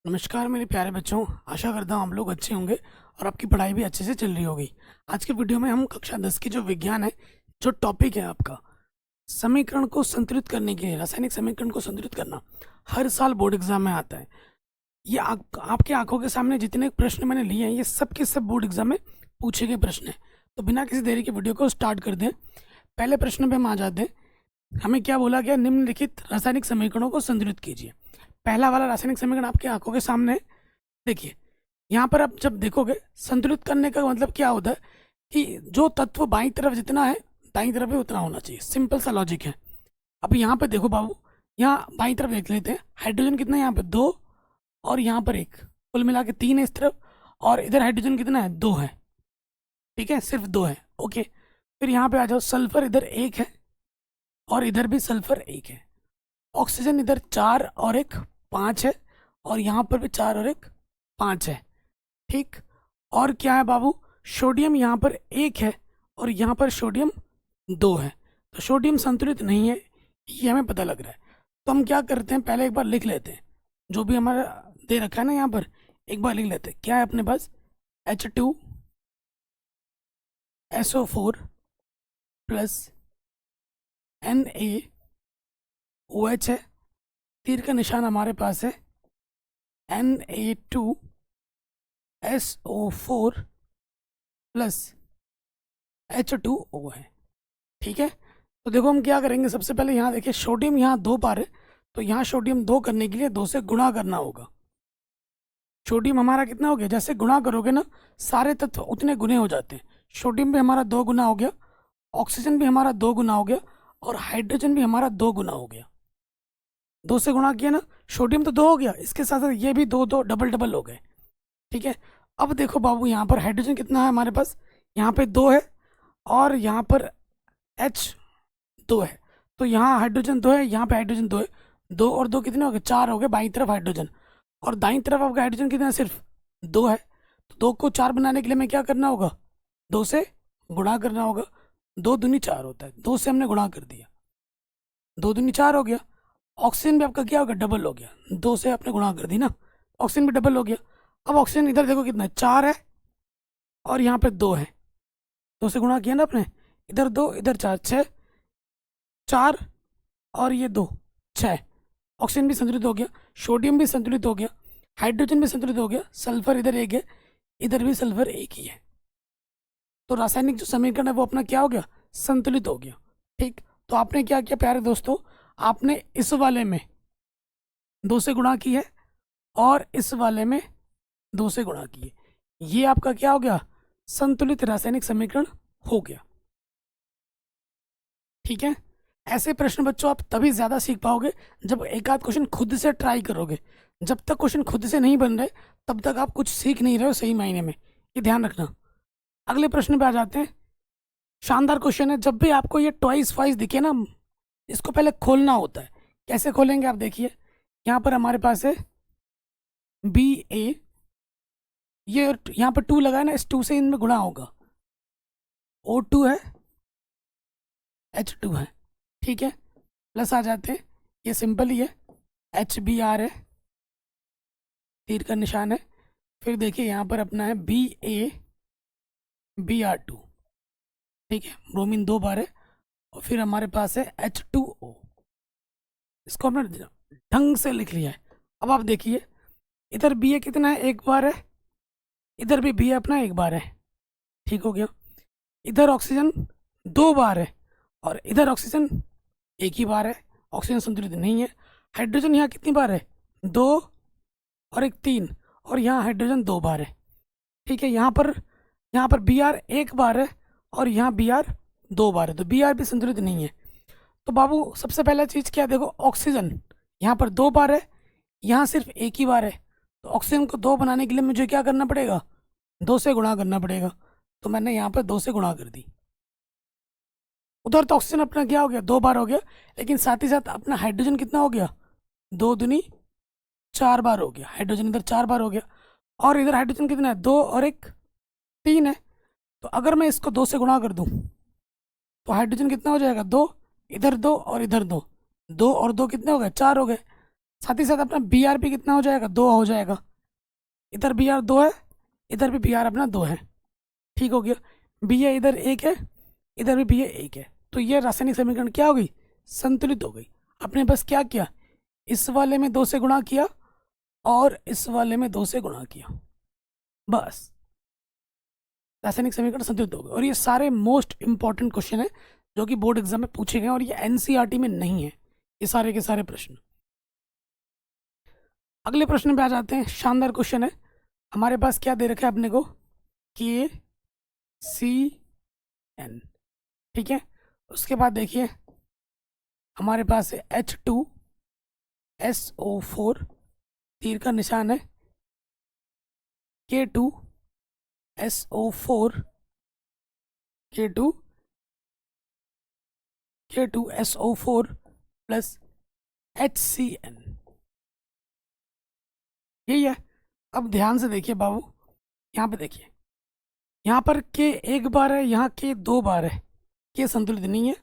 नमस्कार मेरे प्यारे बच्चों। आशा करता हूँ आप लोग अच्छे होंगे और आपकी पढ़ाई भी अच्छे से चल रही होगी। आज के वीडियो में हम कक्षा 10 की जो विज्ञान है, जो टॉपिक है आपका समीकरण को संतुलित करने के लिए, रासायनिक समीकरण को संतुलित करना, हर साल बोर्ड एग्जाम में आता है। ये आपके आंखों के सामने जितने प्रश्न मैंने लिए हैं, ये सब के सब बोर्ड एग्जाम में पूछे गए प्रश्न हैं। तो बिना किसी देरी के वीडियो को स्टार्ट कर दें। पहले प्रश्न पे हम आ जाते हैं। हमें क्या बोला गया? निम्नलिखित रासायनिक समीकरणों को संतुलित कीजिए। पहला वाला रासायनिक समीकरण आपकी आंखों के सामने है। देखिए, यहाँ पर आप जब देखोगे, संतुलित करने का मतलब क्या होता है कि जो तत्व बाईं तरफ जितना है, दाईं तरफ भी उतना होना चाहिए। सिंपल सा लॉजिक है। अब यहाँ पे देखो बाबू, यहाँ बाईं तरफ देख लेते हैं। हाइड्रोजन कितना है? यहाँ पे 2 और यहाँ पर 1, कुल मिला के 3 है इस तरफ। और इधर हाइड्रोजन कितना है? 2 है। ठीक है, सिर्फ 2 है। ओके, फिर यहाँ पे आ जाओ। सल्फर इधर 1 है और इधर भी सल्फर 1 है। ऑक्सीजन इधर 4 और 1 5 है, और यहाँ पर भी 4 और 1 5 है। ठीक। और क्या है बाबू? सोडियम यहाँ पर 1 है और यहाँ पर सोडियम 2 है। तो सोडियम संतुलित नहीं है, ये हमें पता लग रहा है। तो हम क्या करते हैं, पहले एक बार लिख लेते हैं जो भी हमारा दे रखा है ना, यहाँ पर एक बार लिख लेते हैं। क्या है अपने पास? H2SO4 प्लस NaOH है। तीर का निशान हमारे पास है Na2SO4 प्लस H2O है। ठीक है, तो देखो हम क्या करेंगे। सबसे पहले यहाँ देखिए, सोडियम यहाँ 2 बार है, तो यहाँ सोडियम 2 करने के लिए 2 से गुणा करना होगा। सोडियम हमारा कितना हो गया? जैसे गुणा करोगे ना, सारे तत्व उतने गुने हो जाते हैं। सोडियम भी हमारा 2 गुना हो गया, ऑक्सीजन भी हमारा 2 गुना हो गया, और हाइड्रोजन भी हमारा 2 गुना हो गया। 2 से गुणा किया ना, सोडियम तो 2 हो गया, इसके साथ साथ ये भी 2 2 डबल डबल हो गए। ठीक है, अब देखो बाबू, यहाँ पर हाइड्रोजन कितना है हमारे पास? यहाँ पे 2 है और यहाँ पर H2 है। तो यहाँ हाइड्रोजन 2 है, यहाँ पे हाइड्रोजन 2 है। 2 और 2 कितने हो गए? 4 हो गए बाईं तरफ हाइड्रोजन। और दाईं तरफ आपका हाइड्रोजन कितना है? सिर्फ 2 है। तो 2 को 4 बनाने के लिए हमें क्या करना होगा? 2 से गुणा करना होगा। 2 दूनी 4 होता है, 2 से हमने गुणा कर दिया, 2 दूनी 4 हो गया। ऑक्सीजन भी आपका क्या होगा? डबल हो गया। 2 से आपने गुणा कर दी ना, ऑक्सीजन भी डबल हो गया। अब ऑक्सीजन इधर देखो कितना है? 4 है और यहाँ पे 2 है। 2 से गुणा किया ना आपने, इधर 2 इधर 4, 6, 4 और ये 2, 6। ऑक्सीजन भी संतुलित हो गया, सोडियम भी संतुलित हो गया, हाइड्रोजन भी संतुलित हो गया। सल्फर इधर 1 है, इधर भी सल्फर 1 ही है। तो रासायनिक जो समीकरण है वो अपना क्या हो गया? संतुलित हो गया। ठीक। तो आपने क्या किया प्यारे दोस्तों? आपने इस वाले में 2 से गुणा की है और इस वाले में 2 से गुणा की है। ये आपका क्या हो गया? संतुलित रासायनिक समीकरण हो गया। ठीक है, ऐसे प्रश्न बच्चों आप तभी ज़्यादा सीख पाओगे जब एक आध क्वेश्चन खुद से ट्राई करोगे। जब तक क्वेश्चन खुद से नहीं बन रहे, तब तक आप कुछ सीख नहीं रहे हो सही मायने में, ये ध्यान रखना। अगले प्रश्न पे आ जाते हैं। शानदार क्वेश्चन है। जब भी आपको ये ट्वाइस वाइस दिखे ना, इसको पहले खोलना होता है। कैसे खोलेंगे आप देखिए। यहाँ पर हमारे पास है BA, ये यहाँ पर 2 लगा है ना, इस 2 से इनमें गुणा होगा। O2 है, H2 है। ठीक है, प्लस आ जाते हैं, ये सिंपल ही है। HBr है, तीर का निशान है। फिर देखिए यहाँ पर अपना है BaBr2। ठीक है, ब्रोमीन 2 बार है। और फिर हमारे पास है H2O। इसको हमने ढंग से लिख लिया है। अब आप देखिए, इधर Ba कितना है? 1 बार है, इधर भी Ba अपना 1 बार है। ठीक हो गया। इधर ऑक्सीजन 2 बार है और इधर ऑक्सीजन 1 ही बार है। ऑक्सीजन संतुलित नहीं है। हाइड्रोजन यहाँ कितनी बार है? 2 और 1 3, और यहाँ हाइड्रोजन 2 बार है। ठीक है, यहाँ पर Br 1 बार है और यहाँ Br 2 बार है, तो Br भी संतुलित नहीं है। तो बाबू सबसे पहला चीज़ क्या? देखो, ऑक्सीजन यहाँ पर 2 बार है, यहाँ सिर्फ 1 ही बार है। तो ऑक्सीजन को 2 बनाने के लिए मुझे क्या करना पड़ेगा? 2 से गुणा करना पड़ेगा। तो मैंने यहाँ पर 2 से गुणा कर दी। उधर तो ऑक्सीजन अपना क्या हो गया? 2 बार हो गया, लेकिन साथ ही साथ अपना हाइड्रोजन कितना हो गया? 2 दूनी 4 बार हो गया। हाइड्रोजन इधर 4 बार हो गया, और इधर हाइड्रोजन कितना है? 2 और 1 3 है। तो अगर मैं इसको 2 से गुणा कर दूं, तो हाइड्रोजन कितना हो जाएगा? 2, इधर 2 और इधर 2, 2 और 2 कितने हो गए? 4 हो गए। साथ ही साथ अपना बी आर भी कितना हो जाएगा, 2 हो जाएगा। इधर बी आर 2 है, इधर भी बी आर अपना 2 है। ठीक हो गया। बी ए इधर 1 है, इधर भी बी ए 1 है। तो ये रासायनिक समीकरण क्या हो गई, संतुलित हो गई। आपने बस क्या किया, इस वाले में 2 से गुणा किया और इस वाले में 2 से गुणा किया, बस रासायनिक समीकरण संतुलित हो गए। और ये सारे मोस्ट इंपॉर्टेंट क्वेश्चन है जो कि बोर्ड एग्जाम में पूछे गए और ये एनसीईआरटी में नहीं है ये सारे के सारे प्रश्न। अगले प्रश्न पे आ जाते हैं। शानदार क्वेश्चन है। हमारे पास क्या दे रखा है अपने को, के सी एन। ठीक है, उसके बाद देखिए हमारे पास है H2SO4, तीर का निशान है, K2SO4, K2SO4 प्लस HCN। यही है। अब ध्यान से देखिए बाबू, यहाँ पे देखिए, यहाँ पर के 1 बार है, यहाँ के 2 बार है, के संतुलित नहीं है,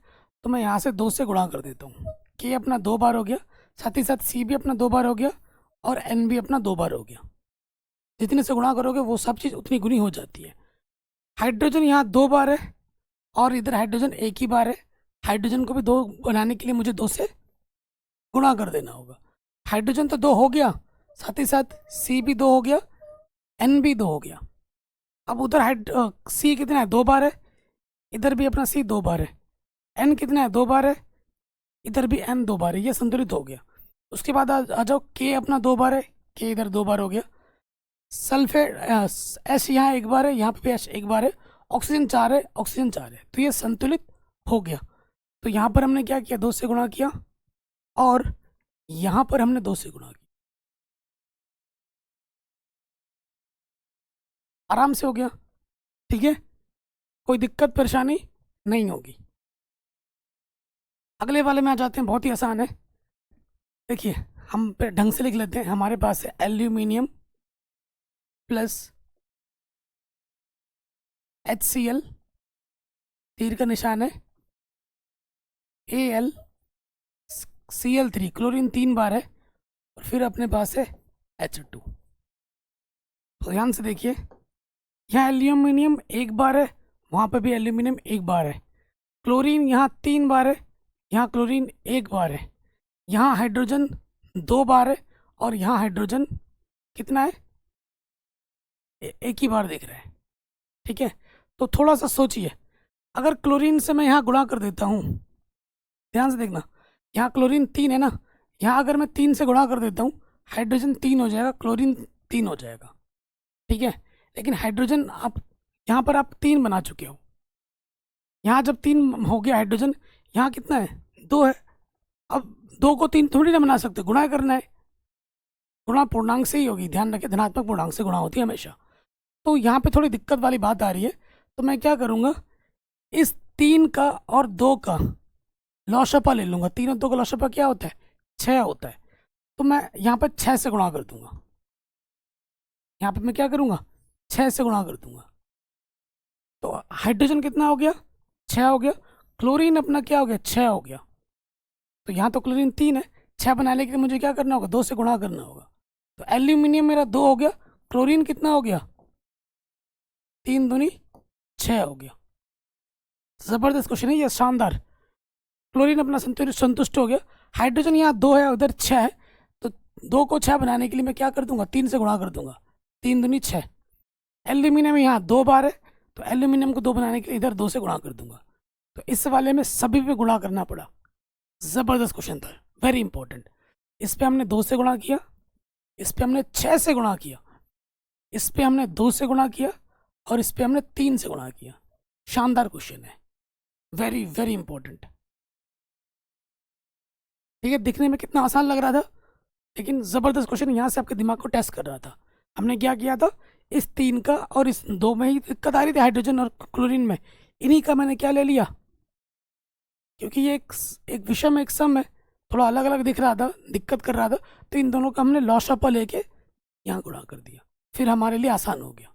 तो मैं यहाँ से 2 से गुणा कर देता हूँ। के अपना 2 बार हो गया, साथ ही साथ सी भी अपना 2 बार हो गया और एन भी अपना 2 बार हो गया। जितने से गुणा करोगे वो सब चीज़ उतनी गुनी हो जाती है। हाइड्रोजन यहाँ 2 बार है और इधर हाइड्रोजन 1 ही बार है। हाइड्रोजन को भी 2 बनाने के लिए मुझे 2 से गुणा कर देना होगा। हाइड्रोजन तो 2 हो गया, साथ ही साथ सी भी 2 हो गया, एन भी 2 हो गया। अब उधर सी कितना है, 2 बार है, इधर भी अपना सी 2 बार है। एन कितना है, 2 बार है, इधर भी एन 2 बार है। ये संतुलित हो गया। उसके बाद आ जाओ, के अपना 2 बार है, के इधर 2 बार हो गया। सल्फेट एस यहाँ 1 बार है, यहाँ पे एस 1 बार है। ऑक्सीजन 4 है, ऑक्सीजन 4 है, तो ये संतुलित हो गया। तो यहाँ पर हमने क्या किया, 2 से गुणा किया और यहाँ पर हमने 2 से गुणा किया, आराम से हो गया। ठीक है, कोई दिक्कत परेशानी नहीं होगी। अगले वाले में आ जाते हैं, बहुत ही आसान है। देखिए हम पे ढंग से लिख लेते हैं। हमारे पास है एल्यूमिनियम प्लस HCl, तीर का निशान है, AlCl3, क्लोरीन 3 बार है और फिर अपने पास है H2। तो ध्यान से देखिए, यहाँ एल्यूमिनियम 1 बार है, वहाँ पे भी एल्यूमिनियम 1 बार है। क्लोरीन यहाँ 3 बार है, यहाँ क्लोरीन 1 बार है। यहाँ हाइड्रोजन 2 बार है और यहाँ हाइड्रोजन कितना है, 1 ही बार दिख रहा है। ठीक है, तो थोड़ा सा सोचिए, अगर क्लोरीन से मैं यहाँ गुणा कर देता हूँ, ध्यान से देखना, यहाँ क्लोरीन 3 है ना, यहाँ अगर मैं 3 से गुणा कर देता हूँ, हाइड्रोजन 3 हो जाएगा, क्लोरीन 3 हो जाएगा। ठीक है, लेकिन हाइड्रोजन आप यहाँ पर आप 3 बना चुके हो। यहाँ जब 3 हो गया हाइड्रोजन, यहाँ कितना है, 2 है। अब 2 को 3 थोड़ी ना बना सकते, गुणा करना है। गुणा पूर्णांक से ही होगी, ध्यान रखें, धनात्मक पूर्णांक से गुणा होती है हमेशा। तो यहाँ पे थोड़ी दिक्कत वाली बात आ रही है, तो मैं क्या करूँगा, इस 3 का और 2 का लॉशपा ले लूँगा। 3 और 2 का लॉशपा क्या होता है, 6 होता है। तो मैं यहाँ पर 6 से गुणा कर दूंगा। यहाँ पे मैं क्या करूँगा, 6 से गुणा कर दूंगा। तो हाइड्रोजन कितना हो गया, 6 हो गया। क्लोरीन अपना क्या हो गया, 6 हो गया। तो यहाँ तो क्लोरीन 3 है, 6 बनाने के लिए मुझे क्या करना होगा, 2 से गुणा करना होगा। तो एल्यूमिनियम मेरा 2 हो गया, क्लोरीन कितना हो गया, 3 दूनी 6 हो गया। जबरदस्त क्वेश्चन है ये, शानदार। क्लोरीन अपना संतुष्ट हो गया। हाइड्रोजन यहाँ 2 है, उधर 6 है, तो 2 को 6 बनाने के लिए मैं क्या कर दूंगा, 3 से गुणा कर दूंगा, 3 दूनी 6। एल्यूमिनियम यहाँ 2 बार है, तो एल्यूमिनियम को 2 बनाने के लिए इधर 2 से गुणा कर दूंगा। तो इस वाले में सभी पे गुणा करना पड़ा। जबरदस्त क्वेश्चन था, वेरी इंपॉर्टेंट। इस पे हमने 2 से गुणा किया, इस पे हमने 6 से गुणा किया, इस पे हमने 2 से गुणा किया और इस पे हमने 3 से गुणा किया। शानदार क्वेश्चन है, वेरी वेरी इंपॉर्टेंट। ठीक है, दिखने में कितना आसान लग रहा था, लेकिन ज़बरदस्त क्वेश्चन यहाँ से आपके दिमाग को टेस्ट कर रहा था। हमने क्या किया था, इस 3 का और इस 2 में ही दिक्कत आ रही थी, हाइड्रोजन और क्लोरीन में, इन्हीं का मैंने क्या ले लिया, क्योंकि ये एक विषम एक सम है, थोड़ा अलग अलग दिख रहा था, दिक्कत कर रहा था, तो इन दोनों का हमने लॉशअप लेके यहाँ गुणा कर दिया, फिर हमारे लिए आसान हो गया।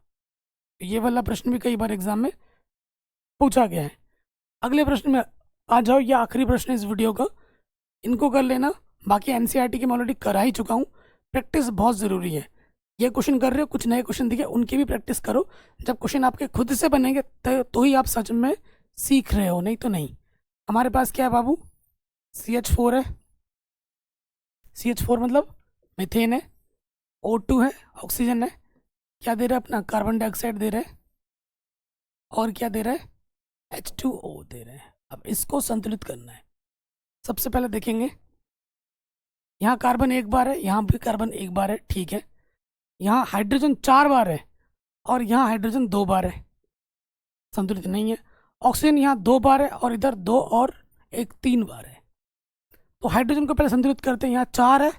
ये वाला प्रश्न भी कई बार एग्जाम में पूछा गया है। अगले प्रश्न में आ जाओ, ये आखिरी प्रश्न इस वीडियो का, इनको कर लेना, बाकी एनसीईआरटी की मैं ऑलरेडी करा ही चुका हूँ। प्रैक्टिस बहुत ज़रूरी है। ये क्वेश्चन कर रहे हो, कुछ नए क्वेश्चन दिखे उनकी भी प्रैक्टिस करो। जब क्वेश्चन आपके खुद से बनेंगे तो ही आप सच में सीख रहे हो, नहीं तो नहीं। हमारे पास क्या है बाबू, CH4 है। CH4 मतलब मीथेन है। O2 है, ऑक्सीजन है। क्या दे रहा है अपना, कार्बन डाइऑक्साइड दे रहा है। और क्या दे रहा है, H2O दे रहा है। अब इसको संतुलित करना है। सबसे पहले देखेंगे, यहाँ कार्बन एक बार है, यहाँ भी कार्बन एक बार है, ठीक है। यहाँ हाइड्रोजन 4 बार है और यहाँ हाइड्रोजन 2 बार है, संतुलित नहीं है। ऑक्सीजन यहाँ 2 बार है और इधर 2 और 1 3 बार है। तो हाइड्रोजन को पहले संतुलित करते हैं। यहाँ 4 है,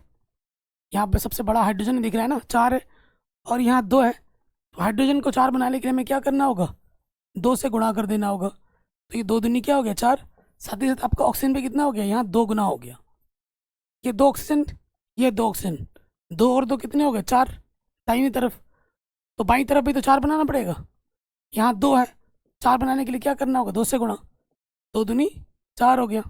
यहाँ पे सबसे बड़ा हाइड्रोजन दिख रहा है ना, 4 है और यहाँ 2 है। तो हाइड्रोजन को 4 बनाने के लिए हमें क्या करना होगा, 2 से गुणा कर देना होगा। तो ये 2 दूनी क्या हो गया, 4। साथ ही साथ आपका ऑक्सीजन पे कितना हो गया, यहाँ 2 गुना हो गया। ये 2 ऑक्सीजन, ये 2 ऑक्सीजन, 2 और 2 कितने हो गए, 4 दाहिनी तरफ। तो बाईं तरफ भी तो 4 बनाना पड़ेगा। यहाँ 2 है, 4 बनाने के लिए क्या करना होगा, 2 से गुणा, 2 दूनी 4 हो गया।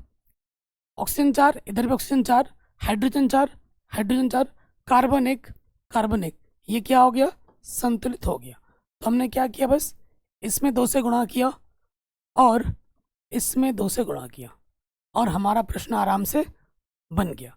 ऑक्सीजन 4, इधर भी oxygen 4, hydrogen 4, hydrogen 4, carbon 1, carbon 1, ये क्या हो गया, संतुलित हो गया। तो हमने क्या किया, बस इसमें 2 से गुणा किया और इसमें 2 से गुणा किया और हमारा प्रश्न आराम से बन गया।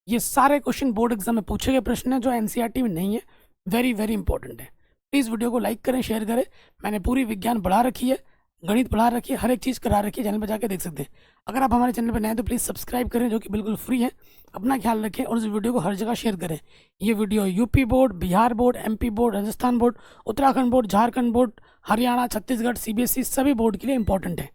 ये सारे क्वेश्चन बोर्ड एग्जाम में पूछे गए प्रश्न हैं जो एनसीईआरटी में नहीं है। वेरी वेरी इंपॉर्टेंट है। प्लीज़ वीडियो को लाइक करें, शेयर करें। मैंने पूरी विज्ञान पढ़ा रखी है, गणित पढ़ा रखी है, हर एक चीज़ करा रखी है, चैनल पर जाकर देख सकते हैं। अगर आप हमारे चैनल पर नए हैं तो प्लीज़ सब्सक्राइब करें, जो कि बिल्कुल फ्री है। अपना ख्याल रखें और इस वीडियो को हर जगह शेयर करें। ये video UP board, Bihar board, MP board, Rajasthan board, Uttarakhand board, Jharkhand board, Haryana, Chhattisgarh, CBSE सभी बोर्ड के लिए इंपॉर्टेंट है।